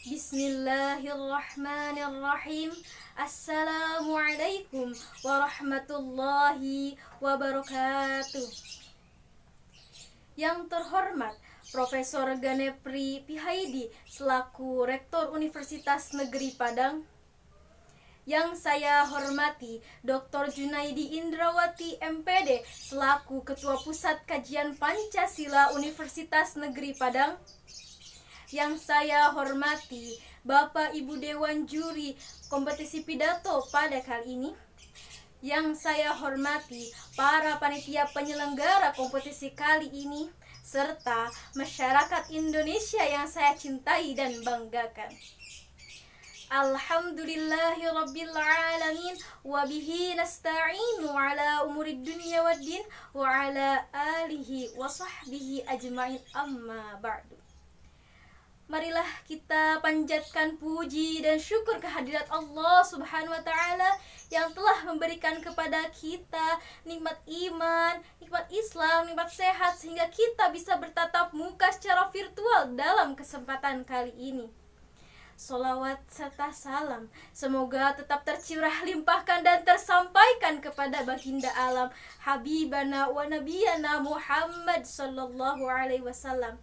Bismillahirrahmanirrahim. Assalamualaikum warahmatullahi wabarakatuh. Yang terhormat Profesor Ganepri Pihaidi selaku Rektor Universitas Negeri Padang. Yang saya hormati Dr. Junaidi Indrawati MPD selaku Ketua Pusat Kajian Pancasila Universitas Negeri Padang. Yang saya hormati Bapak Ibu Dewan Juri kompetisi pidato pada kali ini. Yang saya hormati para panitia penyelenggara kompetisi kali ini, serta masyarakat Indonesia yang saya cintai dan banggakan. Alhamdulillahirabbil alamin wa bihi nasta'inu ala umurid dunya waddin wa ala alihi wa sahbihi ajma'in, amma ba'du. Marilah kita panjatkan puji dan syukur kehadirat Allah Subhanahu wa taala yang telah memberikan kepada kita nikmat iman, nikmat Islam, nikmat sehat sehingga kita bisa bertatap muka secara virtual dalam kesempatan kali ini. Sholawat serta salam semoga tetap tercurah limpahkan dan tersampaikan kepada baginda alam Habibana wa Nabiyana Muhammad sallallahu alaihi wasallam.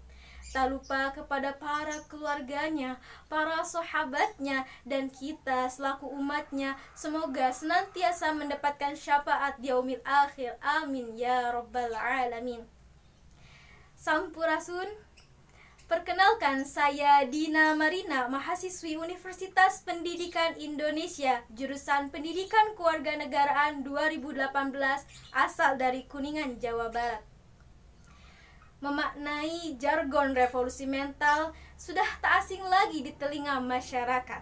Tak lupa kepada para keluarganya, para sahabatnya, dan kita selaku umatnya. Semoga senantiasa mendapatkan syafaat di yaumil akhir. Amin ya rabbal alamin. Sampurasun. Perkenalkan, saya Dina Marina, mahasiswi Universitas Pendidikan Indonesia, jurusan Pendidikan Kewarganegaraan 2018, asal dari Kuningan, Jawa Barat. Memaknai jargon revolusi mental sudah tak asing lagi di telinga masyarakat.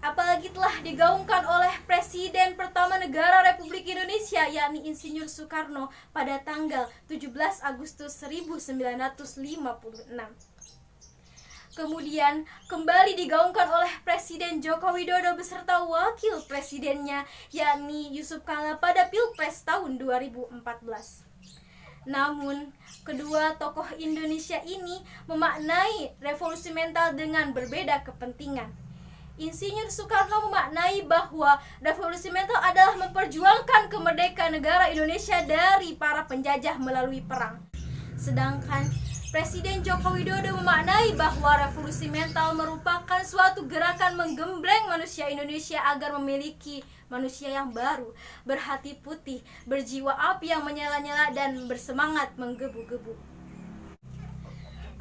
Apalagi telah digaungkan oleh Presiden pertama negara Republik Indonesia, yakni Insinyur Soekarno pada tanggal 17 Agustus 1956. Kemudian kembali digaungkan oleh Presiden Joko Widodo beserta wakil presidennya, yakni Yusuf Kala pada Pilpres tahun 2014. Namun, kedua tokoh Indonesia ini memaknai revolusi mental dengan berbeda kepentingan. Insinyur Soekarno memaknai bahwa revolusi mental adalah memperjuangkan kemerdekaan negara Indonesia dari para penjajah melalui perang. Sedangkan Presiden Joko Widodo memaknai bahwa revolusi mental merupakan suatu gerakan menggembleng manusia Indonesia agar memiliki manusia yang baru, berhati putih, berjiwa api yang menyala-nyala dan bersemangat menggebu-gebu.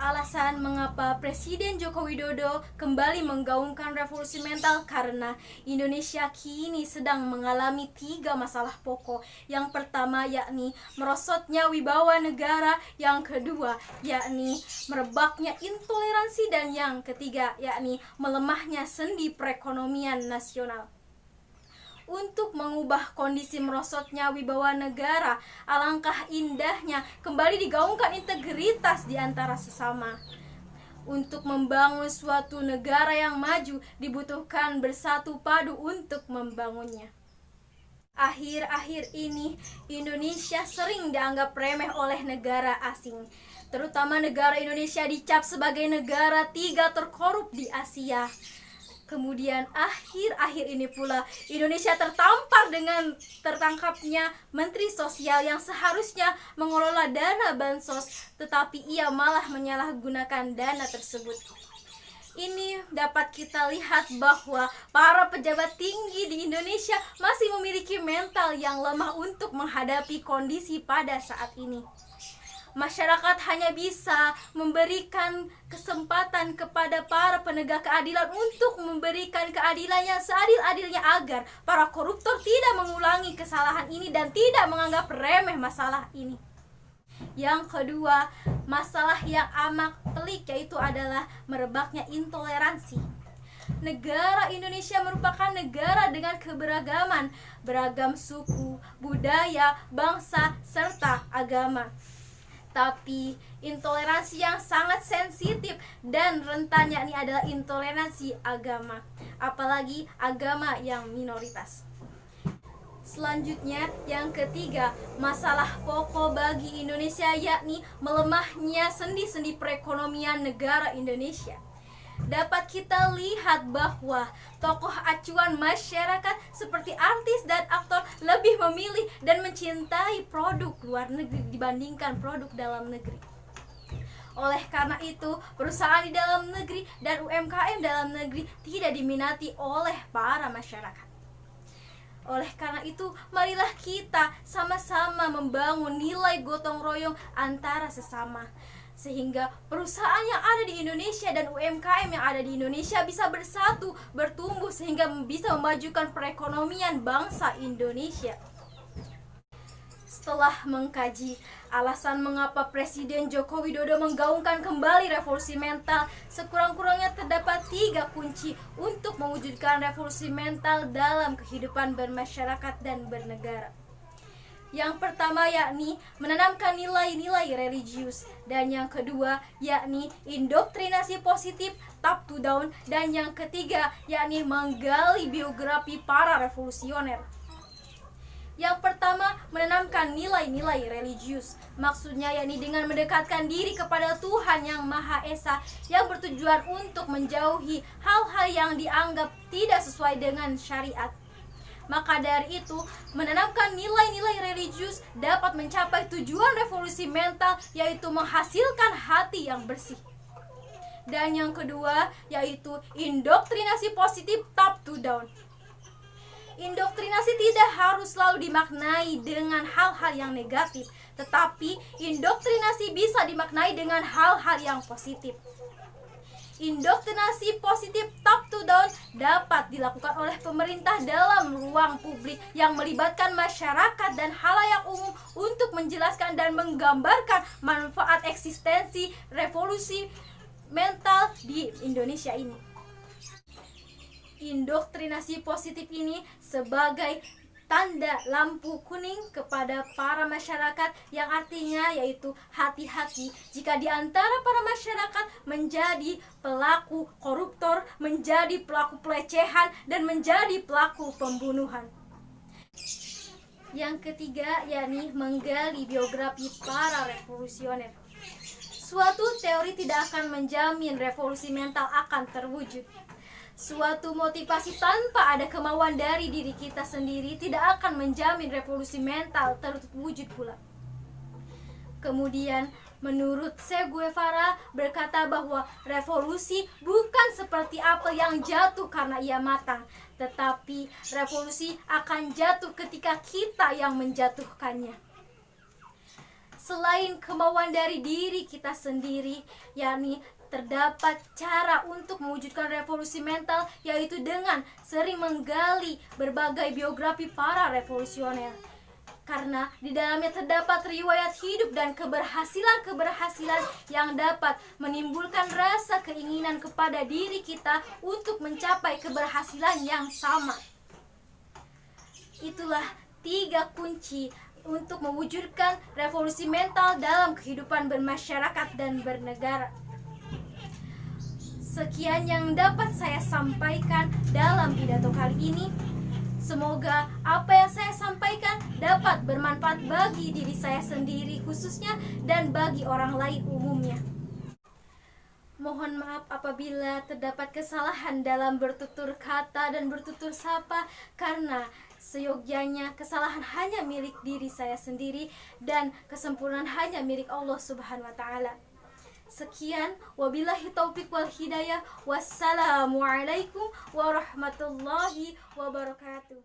Alasan mengapa Presiden Joko Widodo kembali menggaungkan revolusi mental karena Indonesia kini sedang mengalami 3 masalah pokok. Yang pertama yakni merosotnya wibawa negara, yang kedua yakni merebaknya intoleransi, dan yang ketiga yakni melemahnya sendi perekonomian nasional. Untuk mengubah kondisi merosotnya wibawa negara, alangkah indahnya kembali digaungkan integritas di antara sesama. Untuk membangun suatu negara yang maju, dibutuhkan bersatu padu untuk membangunnya. Akhir-akhir ini, Indonesia sering dianggap remeh oleh negara asing. Terutama negara Indonesia dicap sebagai negara 3 terkorup di Asia. Kemudian akhir-akhir ini pula Indonesia tertampar dengan tertangkapnya Menteri Sosial yang seharusnya mengelola dana bansos, tetapi ia malah menyalahgunakan dana tersebut. Ini dapat kita lihat bahwa para pejabat tinggi di Indonesia masih memiliki mental yang lemah untuk menghadapi kondisi pada saat ini. Masyarakat hanya bisa memberikan kesempatan kepada para penegak keadilan untuk memberikan keadilan yang seadil-adilnya agar para koruptor tidak mengulangi kesalahan ini dan tidak menganggap remeh masalah ini. Yang kedua, masalah yang amat pelik yaitu adalah merebaknya intoleransi. Negara Indonesia merupakan negara dengan keberagaman, beragam suku, budaya, bangsa, serta agama. Tapi intoleransi yang sangat sensitif dan rentan yakni adalah intoleransi agama, apalagi agama yang minoritas. Selanjutnya, yang ketiga, masalah pokok bagi Indonesia yakni melemahnya sendi-sendi perekonomian negara Indonesia. dapat kita lihat bahwa tokoh acuan masyarakat seperti artis dan aktor lebih memilih dan mencintai produk luar negeri dibandingkan produk dalam negeri. Oleh karena itu, perusahaan di dalam negeri dan UMKM dalam negeri tidak diminati oleh para masyarakat. Oleh karena itu, marilah kita sama-sama membangun nilai gotong royong antara sesama, sehingga perusahaan yang ada di Indonesia dan UMKM yang ada di Indonesia bisa bersatu, bertumbuh, sehingga bisa memajukan perekonomian bangsa Indonesia. Setelah mengkaji alasan mengapa Presiden Joko Widodo menggaungkan kembali revolusi mental, sekurang-kurangnya terdapat 3 kunci untuk mewujudkan revolusi mental dalam kehidupan bermasyarakat dan bernegara. Yang pertama yakni menanamkan nilai-nilai religius, dan yang kedua yakni indoktrinasi positif top to down, dan yang ketiga yakni menggali biografi para revolusioner. Yang pertama, menanamkan nilai-nilai religius. Maksudnya yakni dengan mendekatkan diri kepada Tuhan Yang Maha Esa, yang bertujuan untuk menjauhi hal-hal yang dianggap tidak sesuai dengan syariat. Maka dari itu, menanamkan nilai-nilai religius dapat mencapai tujuan revolusi mental, yaitu menghasilkan hati yang bersih. Dan yang kedua, yaitu indoktrinasi positif top to down. Indoktrinasi tidak harus selalu dimaknai dengan hal-hal yang negatif, tetapi indoktrinasi bisa dimaknai dengan hal-hal yang positif. Indoktrinasi positif top to down dapat dilakukan oleh pemerintah dalam ruang publik yang melibatkan masyarakat dan halayak umum untuk menjelaskan dan menggambarkan manfaat eksistensi revolusi mental di Indonesia ini. Indoktrinasi positif ini sebagai tanda lampu kuning kepada para masyarakat, yang artinya yaitu hati-hati jika di antara para masyarakat menjadi pelaku koruptor, menjadi pelaku pelecehan, dan menjadi pelaku pembunuhan. Yang ketiga yakni menggali biografi para revolusioner. Suatu teori tidak akan menjamin revolusi mental akan terwujud. Suatu motivasi tanpa ada kemauan dari diri kita sendiri tidak akan menjamin revolusi mental terwujud pula. Kemudian, menurut Che Guevara berkata bahwa revolusi bukan seperti apel yang jatuh karena ia matang, tetapi revolusi akan jatuh ketika kita yang menjatuhkannya. Selain kemauan dari diri kita sendiri, yakni terdapat cara untuk mewujudkan revolusi mental, yaitu dengan sering menggali berbagai biografi para revolusioner. Karena di dalamnya terdapat riwayat hidup dan keberhasilan-keberhasilan yang dapat menimbulkan rasa keinginan kepada diri kita untuk mencapai keberhasilan yang sama. Itulah 3 kunci untuk mewujudkan revolusi mental dalam kehidupan bermasyarakat dan bernegara. Sekian yang dapat saya sampaikan dalam pidato kali ini. Semoga apa yang saya sampaikan dapat bermanfaat bagi diri saya sendiri khususnya dan bagi orang lain umumnya. Mohon maaf apabila terdapat kesalahan dalam bertutur kata dan bertutur sapa, karena seyogyanya kesalahan hanya milik diri saya sendiri dan kesempurnaan hanya milik Allah Subhanahu wa Ta'ala. Sekian, wabillahi taufiq wal hidayah. Wassalamualaikum warahmatullahi wabarakatuh.